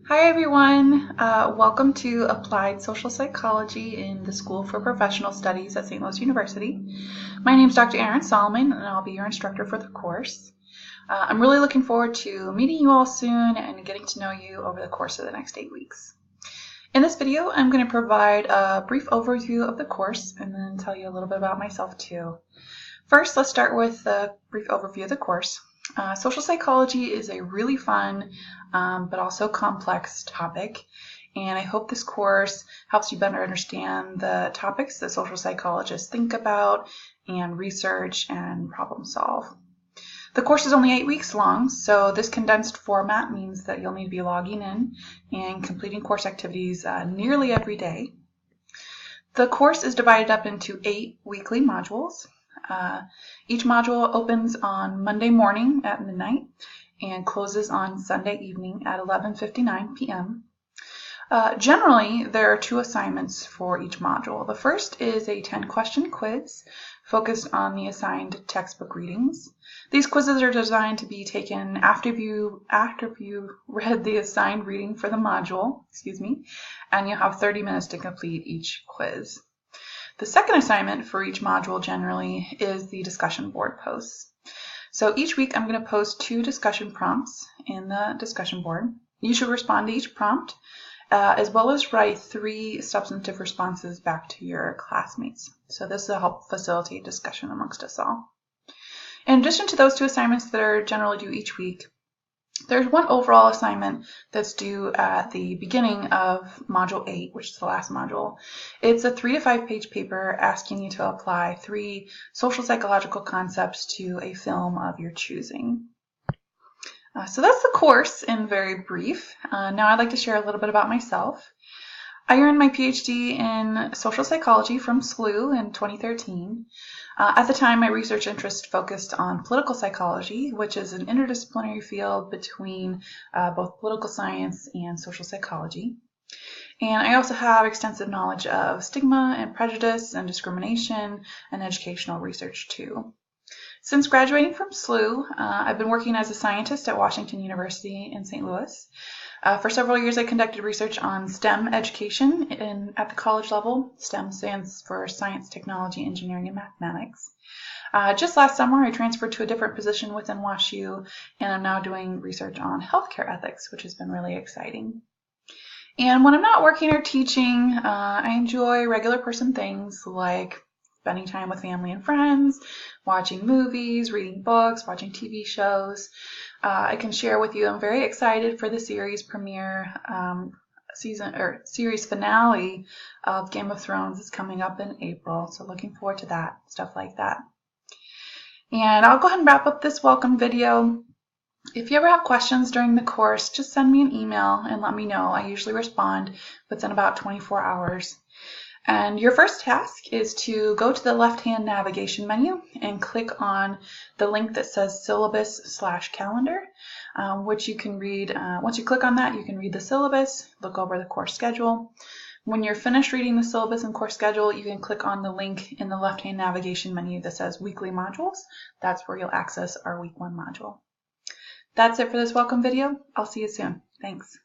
Hi everyone, welcome to Applied Social Psychology in the School for Professional Studies at St. Louis University. My name is Dr. Erin Solomon and I'll be your instructor for the course. I'm really looking forward to meeting you all soon and getting to know you over the course of the next 8 weeks. In this video, I'm going to provide a brief overview of the course and then tell you a little bit about myself too. First, let's start with a brief overview of the course. Social psychology is a really fun but also complex topic, and I hope this course helps you better understand the topics that social psychologists think about and research and problem solve. The course is only 8 weeks long, so this condensed format means that you'll need to be logging in and completing course activities nearly every day. The course is divided up into 8 weekly modules. Each module opens on Monday morning at midnight and closes on Sunday evening at 11:59 p.m. Generally, there are 2 assignments for each module. The first is a 10-question quiz focused on the assigned textbook readings. These quizzes are designed to be taken after you read the assigned reading for the module, and you'll have 30 minutes to complete each quiz. The second assignment for each module generally is the discussion board posts. So each week I'm going to post 2 discussion prompts in the discussion board. You should respond to each prompt as well as write 3 substantive responses back to your classmates. So this will help facilitate discussion amongst us all. In addition to those 2 assignments that are generally due each week, there's one overall assignment that's due at the beginning of Module 8, which is the last module. It's a 3 to 5 page paper asking you to apply 3 social psychological concepts to a film of your choosing. So that's the course in very brief. Now I'd like to share a little bit about myself. I earned my PhD in social psychology from SLU in 2013. At the time, my research interest focused on political psychology, which is an interdisciplinary field between both political science and social psychology. And I also have extensive knowledge of stigma and prejudice and discrimination and educational research too. Since graduating from SLU, I've been working as a scientist at Washington University in St. Louis. For several years, I conducted research on STEM education at the college level. STEM stands for Science, Technology, Engineering, and Mathematics. Just last summer, I transferred to a different position within WashU, and I'm now doing research on healthcare ethics, which has been really exciting. And when I'm not working or teaching, I enjoy regular person things like spending time with family and friends, watching movies, reading books, watching TV shows. I can share with you I'm very excited for the series premiere, series finale of Game of Thrones is coming up in April, so looking forward to that, stuff like that. And I'll go ahead and wrap up this welcome video. If you ever have questions during the course, just send me an email and let me know. I usually respond within about 24 hours. And your first task is to go to the left-hand navigation menu and click on the link that says syllabus/calendar, which you can read. Once you click on that, you can read the syllabus, look over the course schedule. When you're finished reading the syllabus and course schedule, you can click on the link in the left-hand navigation menu that says weekly modules. That's where you'll access our week 1 module. That's it for this welcome video. I'll see you soon. Thanks.